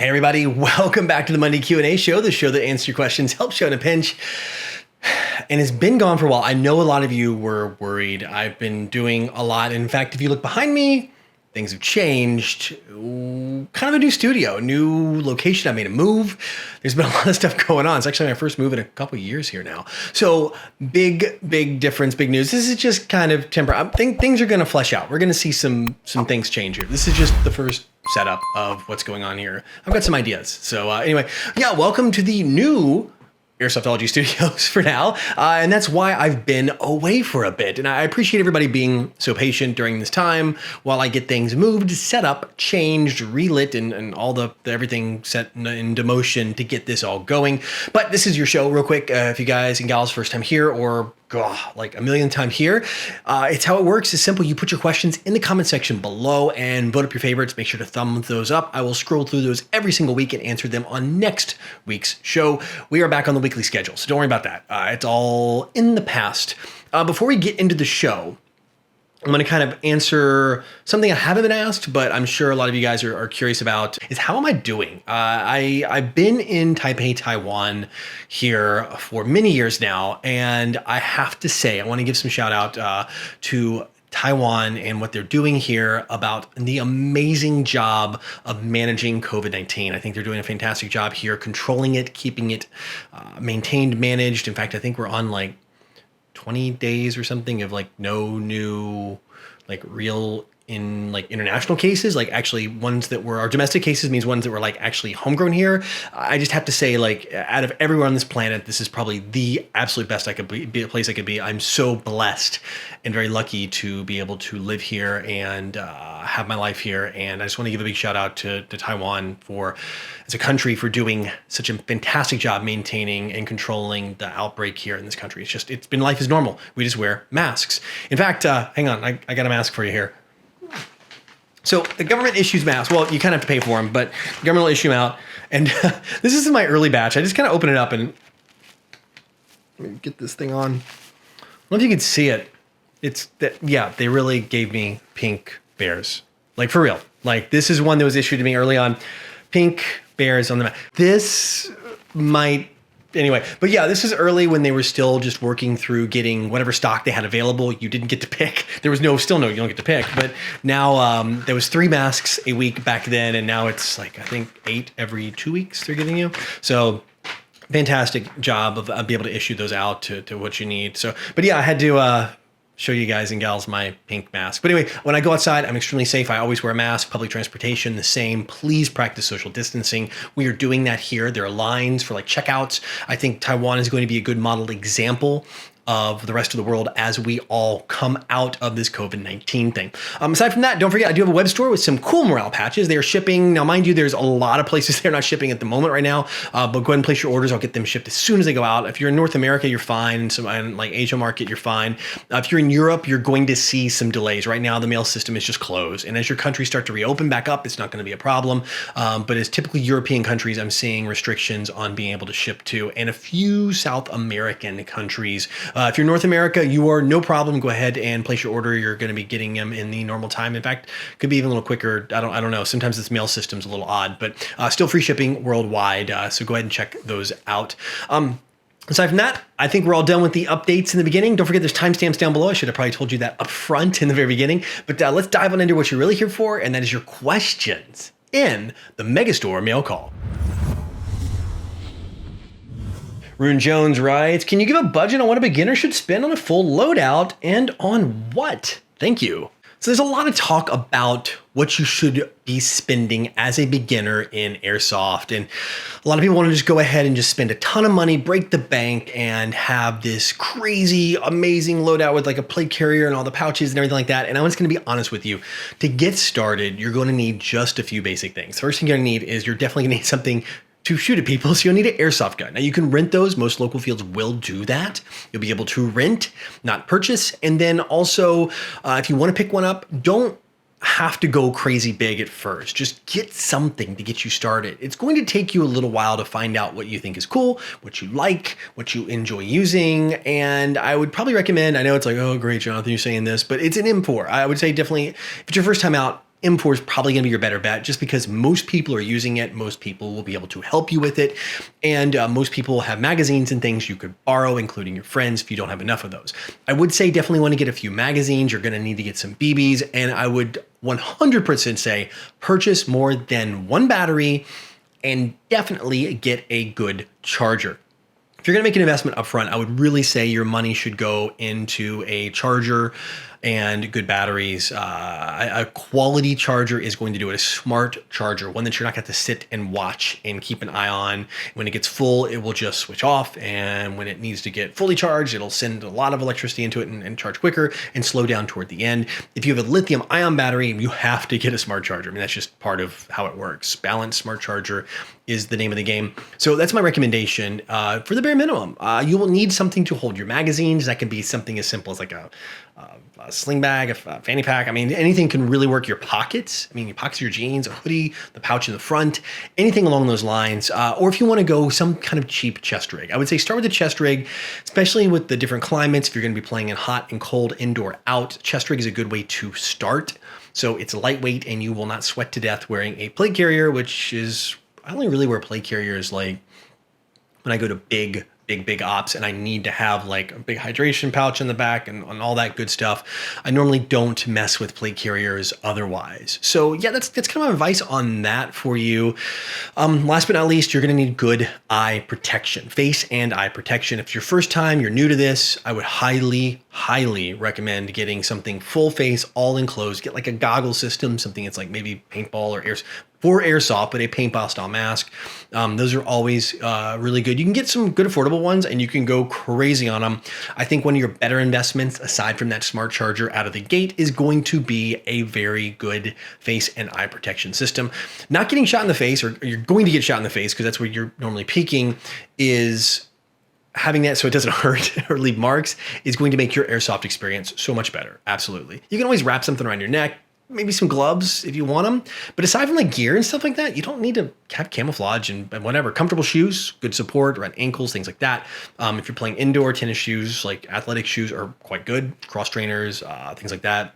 Hey everybody, welcome back to the Monday Q&A show, the show that answers your questions, helps you in a pinch, and it's been gone for a while. I know a lot of you were worried. I've been doing a lot. In fact, if you look behind me, things have changed. Kind of a new studio, new location. I made a move. There's been a lot of stuff going on. It's actually my first move in a couple of years here now. So big difference, big news. This is just kind of temporary. I think things are going to flesh out. We're going to see some things change here. This is just the first setup of what's going on here. I've got some ideas. So anyway, yeah, welcome to the new Airsoftology studios for now. And that's why I've been away for a bit. And I appreciate everybody being so patient during this time while I get things moved, set up, changed, relit, and all the everything set into motion to get this all going. But this is your show real quick. If you guys and gals first time here or like a million times here. It's how it works. It's simple. You put your questions in the comment section below and vote up your favorites. Make sure to thumb those up. I will scroll through those every single week and answer them on next week's show. We are back on the weekly schedule, so don't worry about that. It's all in the past. Before we get into the show, I'm going to kind of answer something I haven't been asked, but I'm sure a lot of you guys are curious about, is how am I doing? I've been in Taipei, Taiwan here for many years now, and I have to say, I want to give some shout out to Taiwan and what they're doing here about the amazing job of managing COVID-19. I think they're doing a fantastic job here, controlling it, keeping it maintained, managed. In fact, I think we're on like 20 days or something of like no new like real in like international cases, like actually ones that were our domestic cases means ones that were like actually homegrown here. I just have to say, like, out of everywhere on this planet, this is probably the absolute best I could be a place I could be. I'm so blessed and very lucky to be able to live here and have my life here. And I just want to give a big shout out to Taiwan for, as a country, for doing such a fantastic job maintaining and controlling the outbreak here in this country. It's been life as normal. We just wear masks. In fact, hang on, I got a mask for you here. So the government issues masks. Well, you kind of have to pay for them, but the government will issue them out. And this is my early batch. I just kind of open it up and let me get this thing on. I don't know if you can see it. It's that, yeah, they really gave me pink bears. Like, for real. Like, this is one that was issued to me early on. Pink bears on the mask. This might... Anyway, but yeah, this is early when they were still just working through getting whatever stock they had available. You didn't get to pick. There was still no, you don't get to pick. But now there was 3 masks a week back then, and now it's like, I think 8 every 2 weeks they're giving you. So fantastic job of being able to issue those out to what you need. So, but yeah, I had to show you guys and gals my pink mask. But anyway, when I go outside, I'm extremely safe. I always wear a mask. Public transportation, the same. Please practice social distancing. We are doing that here. There are lines for like checkouts. I think Taiwan is going to be a good model example of the rest of the world as we all come out of this COVID-19 thing. Aside from that, don't forget, I do have a web store with some cool morale patches. They are shipping. Now, mind you, there's a lot of places they're not shipping at the moment right now, but go ahead and place your orders. I'll get them shipped as soon as they go out. If you're in North America, you're fine. And like Asia market, you're fine. If you're in Europe, you're going to see some delays. Right now, the mail system is just closed. And as your countries start to reopen back up, it's not going to be a problem. But as typically European countries, I'm seeing restrictions on being able to ship to, and a few South American countries. If you're North America, you are no problem. Go ahead and place your order. You're going to be getting them in the normal time. In fact, could be even a little quicker. I don't know. Sometimes this mail system's a little odd, but still free shipping worldwide. So go ahead and check those out. Aside from that, I think we're all done with the updates in the beginning. Don't forget there's timestamps down below. I should have probably told you that up front in the very beginning. But let's dive on into what you're really here for, and that is your questions in the Megastore mail call. Rune Jones writes, can you give a budget on what a beginner should spend on a full loadout and on what? Thank you. So there's a lot of talk about what you should be spending as a beginner in Airsoft. And a lot of people want to just go ahead and just spend a ton of money, break the bank, and have this crazy, amazing loadout with like a plate carrier and all the pouches and everything like that. And I'm just going to be honest with you. To get started, you're going to need just a few basic things. First thing you're going to need is you're definitely going to need something to shoot at people, so you'll need an airsoft gun. Now you can rent those. Most local fields will do that. You'll be able to rent, not purchase. And then also, if you want to pick one up, don't have to go crazy big at first. Just get something to get you started. It's going to take you a little while to find out what you think is cool, what you like, what you enjoy using. And I would probably recommend, I know it's like, oh great, Jonathan, you're saying this, but it's an M4. I would say definitely, if it's your first time out, M4 is probably going to be your better bet just because most people are using it. Most people will be able to help you with it. And most people have magazines and things you could borrow, including your friends if you don't have enough of those. I would say definitely want to get a few magazines. You're going to need to get some BBs. And I would 100% say purchase more than one battery and definitely get a good charger. If you're going to make an investment upfront, I would really say your money should go into a charger and good batteries. A quality charger is going to do it. A smart charger, one that you're not going to have to sit and watch and keep an eye on. When it gets full, it will just switch off. And when it needs to get fully charged, it'll send a lot of electricity into it and charge quicker and slow down toward the end. If you have a lithium ion battery, you have to get a smart charger. I mean, that's just part of how it works. Balanced smart charger is the name of the game. So that's my recommendation for the bare minimum. You will need something to hold your magazines. That can be something as simple as like a sling bag, a fanny pack. I mean, anything can really work. Your pockets. I mean, your pockets of your jeans, a hoodie, the pouch in the front, anything along those lines. Or if you want to go some kind of cheap chest rig, I would say start with the chest rig, especially with the different climates. If you're going to be playing in hot and cold, indoor, out, chest rig is a good way to start. So it's lightweight and you will not sweat to death wearing a plate carrier, which is, I only really wear plate carriers like when I go to big ops and I need to have like a big hydration pouch in the back and all that good stuff. I normally don't mess with plate carriers otherwise. So yeah, that's kind of my advice on that for you. Last but not least, you're going to need good eye protection, face and eye protection. If it's your first time, you're new to this, I would highly recommend getting something full face, all enclosed. Get like a goggle system, something that's like maybe paintball or airsoft, but a paintball style mask. Those are always really good. You can get some good affordable ones and you can go crazy on them. I think one of your better investments, aside from that smart charger out of the gate, is going to be a very good face and eye protection system. Not getting shot in the face, or you're going to get shot in the face because that's where you're normally peaking, is having that so it doesn't hurt or leave marks is going to make your airsoft experience so much better. Absolutely. You can always wrap something around your neck, maybe some gloves if you want them. But aside from like gear and stuff like that, you don't need to have camouflage and whatever. Comfortable shoes, good support around ankles, things like that. If you're playing indoor, tennis shoes, like athletic shoes are quite good. Cross trainers, things like that.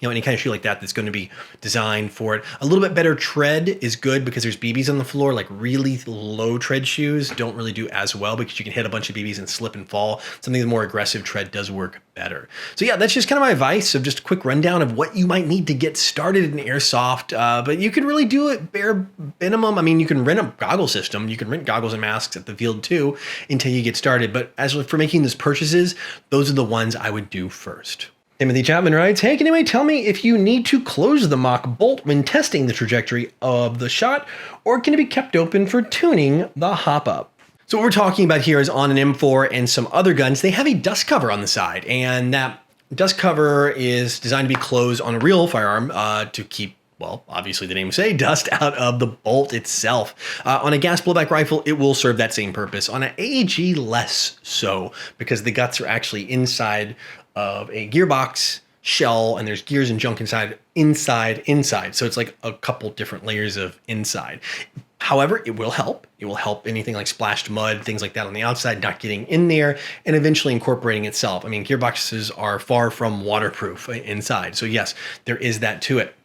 You know, any kind of shoe like that that's going to be designed for it. A little bit better tread is good because there's BBs on the floor. Like really low tread shoes don't really do as well because you can hit a bunch of BBs and slip and fall. Something with more aggressive tread does work better. So yeah, that's just kind of my advice of just a quick rundown of what you might need to get started in airsoft. But you can really do it bare minimum. I mean, you can rent a goggle system. You can rent goggles and masks at the field too until you get started. But as for making those purchases, those are the ones I would do first. Timothy Chapman writes, hey, can anybody tell me if you need to close the mock bolt when testing the trajectory of the shot, or can it be kept open for tuning the hop-up? So what we're talking about here is on an M4 and some other guns, they have a dust cover on the side, and that dust cover is designed to be closed on a real firearm to keep, well, obviously the name say, dust out of the bolt itself. On a gas blowback rifle, it will serve that same purpose. On an AAG, less so, because the guts are actually inside of a gearbox shell and there's gears and junk inside. So it's like a couple different layers of inside. However, it will help. It will help anything like splashed mud, things like that on the outside, not getting in there and eventually incorporating itself. I mean, gearboxes are far from waterproof inside. So yes, there is that to it.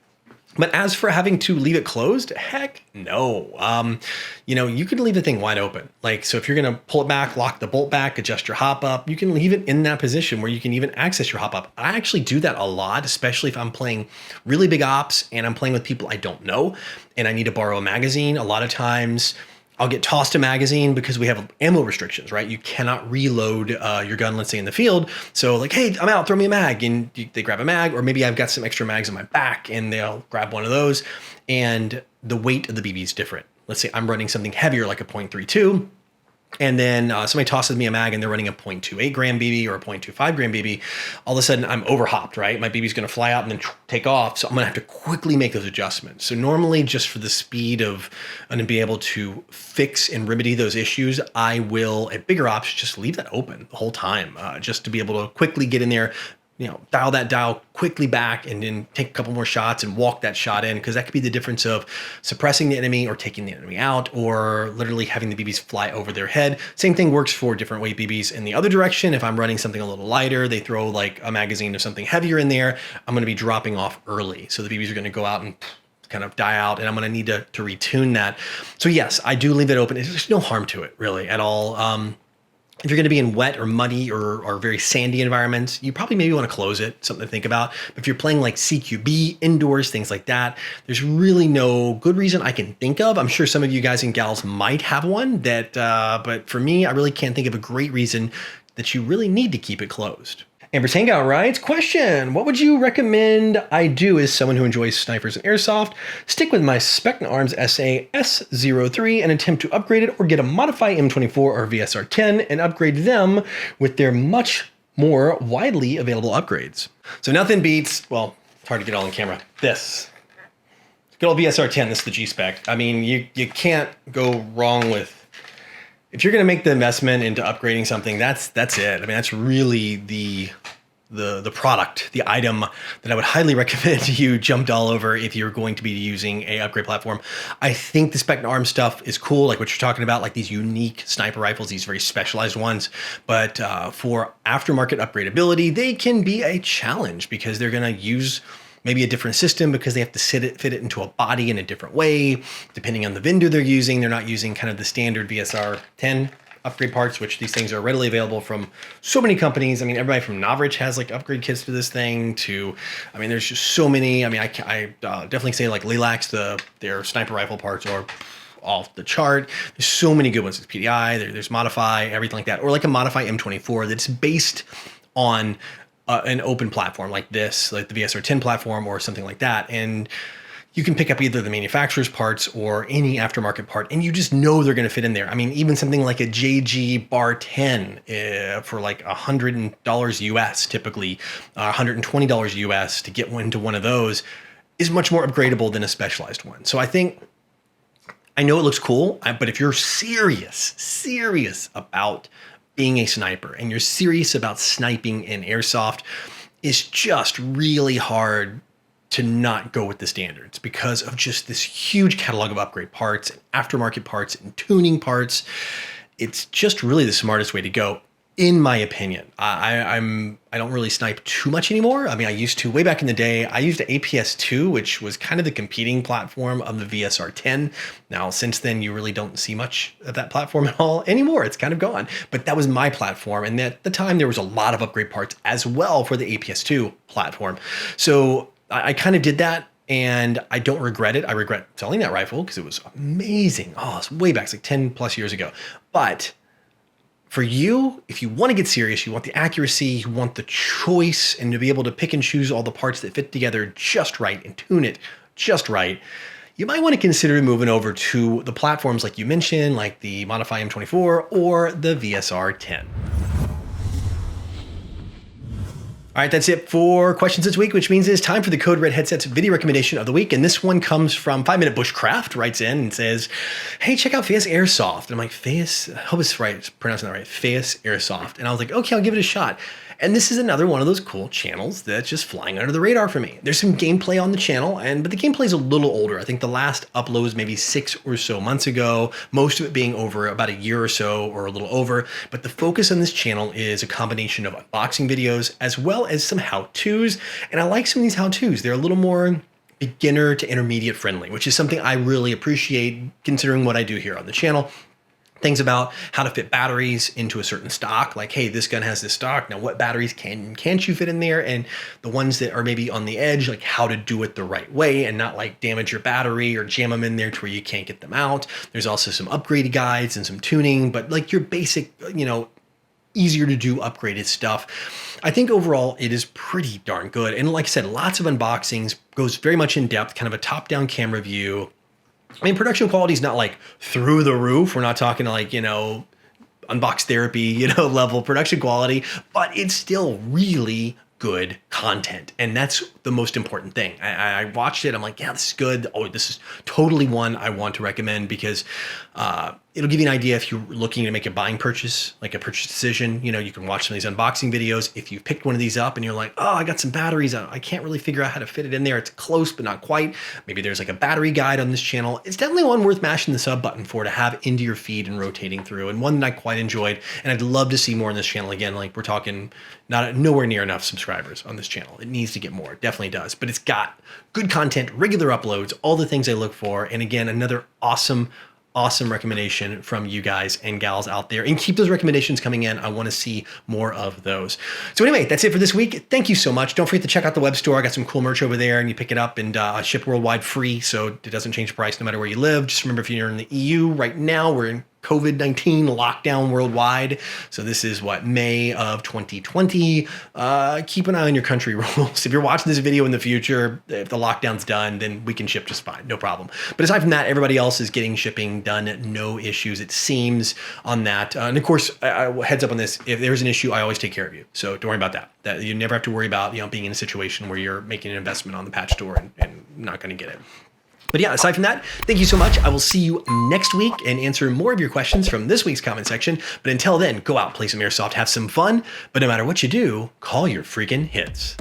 But as for having to leave it closed, heck no. You know, you can leave the thing wide open. Like, so if you're going to pull it back, lock the bolt back, adjust your hop up, you can leave it in that position where you can even access your hop up. I actually do that a lot, especially if I'm playing really big ops and I'm playing with people I don't know and I need to borrow a magazine. A lot of times I'll get tossed a magazine because we have ammo restrictions, right? You cannot reload your gun, let's say in the field. So like, hey, I'm out, throw me a mag. And they grab a mag, or maybe I've got some extra mags on my back and they'll grab one of those. And the weight of the BB is different. Let's say I'm running something heavier like a .32. And then somebody tosses me a mag and they're running a 0.28 gram BB or a 0.25 gram BB. All of a sudden I'm overhopped, right? My BB is going to fly out and then take off. So I'm going to have to quickly make those adjustments. So normally just for the speed of and to be able to fix and remedy those issues, I will at bigger ops just leave that open the whole time just to be able to quickly get in there, dial that dial quickly back and then take a couple more shots and walk that shot in, because that could be the difference of suppressing the enemy or taking the enemy out, or literally having the BBs fly over their head. Same thing works for different weight BBs in the other direction. If I'm running something a little lighter, they throw like a magazine of something heavier in there, I'm going to be dropping off early. So the BBs are going to go out and kind of die out, and I'm going to need to retune that. So yes, I do leave it open. There's no harm to it really at all. If you're going to be in wet or muddy or very sandy environments, you probably maybe want to close it, something to think about. But if you're playing like CQB, indoors, things like that, there's really no good reason I can think of. I'm sure some of you guys and gals might have one but for me, I really can't think of a great reason that you really need to keep it closed. Amber's Hangout writes, question, what would you recommend I do as someone who enjoys snipers and airsoft? Stick with my Spectrum Arms SA S03 and attempt to upgrade it, or get a Modify M24 or VSR10 and upgrade them with their much more widely available upgrades? So nothing beats, well, it's hard to get all on camera, this. Good old VSR10, this is the G-Spec. I mean, you can't go wrong with, if you're going to make the investment into upgrading something, that's it. I mean, that's really the product, the item that I would highly recommend you jumped all over if you're going to be using a upgrade platform. I think the Spectrum Arms stuff is cool, like what you're talking about, like these unique sniper rifles, these very specialized ones. But for aftermarket upgradability, they can be a challenge because they're going to use maybe a different system because they have to fit it into a body in a different way. Depending on the vendor they're using, they're not using kind of the standard VSR 10 upgrade parts, which these things are readily available from so many companies. I mean, everybody from Novrich has like upgrade kits to this thing to, I mean, there's just so many. I mean, I definitely say like Lilacs, their sniper rifle parts are off the chart. There's so many good ones. There's PDI, there's Modify, everything like that. Or like a Modify M24 that's based on an open platform like this, like the VSR 10 platform or something like that. And you can pick up either the manufacturer's parts or any aftermarket part, and you just know they're going to fit in there. I mean, even something like a JG Bar 10 for like $100 US, typically $120 US to get into one of those is much more upgradable than a specialized one. So I think, I know it looks cool, but if you're serious about being a sniper and you're serious about sniping in airsoft, it's just really hard to not go with the standards because of just this huge catalog of upgrade parts and aftermarket parts and tuning parts. It's just really the smartest way to go, in my opinion. I don't really snipe too much anymore. I mean, I used to way back in the day. I used APS-2, which was kind of the competing platform of the VSR-10. Now, since then, you really don't see much of that platform at all anymore. It's kind of gone. But that was my platform, and at the time, there was a lot of upgrade parts as well for the APS-2 platform. So I kind of did that, and I don't regret it. I regret selling that rifle because it was amazing. Oh, it's way back, it's like 10 plus years ago. But for you, if you want to get serious, you want the accuracy, you want the choice, and to be able to pick and choose all the parts that fit together just right and tune it just right, you might want to consider moving over to the platforms like you mentioned, like the Modify M24 or the VSR 10. All right, that's it for questions this week, which means it's time for the Code Red Headsets video recommendation of the week. And this one comes from 5 Minute Bushcraft, writes in and says, hey, check out Pheas Airsoft. And I'm like, Pheas, I hope it's right, pronouncing that right, Pheas Airsoft. And I was like, okay, I'll give it a shot. And this is another one of those cool channels that's just flying under the radar for me. There's some gameplay on the channel, but the gameplay is a little older. I think the last upload was maybe 6 or so months ago, most of it being over about a year or so or a little over. But the focus on this channel is a combination of unboxing videos as well as some how-tos. And I like some of these how-tos. They're a little more beginner to intermediate friendly, which is something I really appreciate considering what I do here on the channel. Things about how to fit batteries into a certain stock, like, hey, this gun has this stock. Now, what batteries can't you fit in there? And the ones that are maybe on the edge, like how to do it the right way and not like damage your battery or jam them in there to where you can't get them out. There's also some upgraded guides and some tuning, but like your basic, easier to do upgraded stuff. I think overall it is pretty darn good. And like I said, lots of unboxings, goes very much in depth, kind of a top-down camera view. I mean, production quality is not like through the roof. We're not talking like, unbox therapy, level production quality, but it's still really good content. And that's the most important thing. I watched it. I'm like, yeah, this is good. Oh, this is totally one I want to recommend because it'll give you an idea if you're looking to make a buying purchase, like a purchase decision. You know, you can watch some of these unboxing videos. If you've picked one of these up and you're like, oh, I got some batteries. I can't really figure out how to fit it in there. It's close, but not quite. Maybe there's like a battery guide on this channel. It's definitely one worth mashing the sub button for to have into your feed and rotating through, and one that I quite enjoyed. And I'd love to see more on this channel. Again, like we're talking nowhere near enough subscribers on this channel. It needs to get more. It definitely does. But it's got good content, regular uploads, all the things I look for. And again, another awesome recommendation from you guys and gals out there, and keep those recommendations coming in. I want to see more of those. So anyway, that's it for this week. Thank you so much. Don't forget to check out the web store. I got some cool merch over there, and you pick it up and ship worldwide free. So it doesn't change the price no matter where you live. Just remember, if you're in the EU right now, we're in COVID-19 lockdown worldwide. So this is May of 2020. Keep an eye on your country rules. If you're watching this video in the future, if the lockdown's done, then we can ship just fine. No problem. But aside from that, everybody else is getting shipping done. No issues, it seems, on that. And of course, heads up on this, if there's an issue, I always take care of you. So don't worry about that. That you never have to worry about, being in a situation where you're making an investment on the patch store and not going to get it. But yeah, aside from that, thank you so much. I will see you next week and answer more of your questions from this week's comment section. But until then, go out, play some airsoft, have some fun. But no matter what you do, call your freaking hits.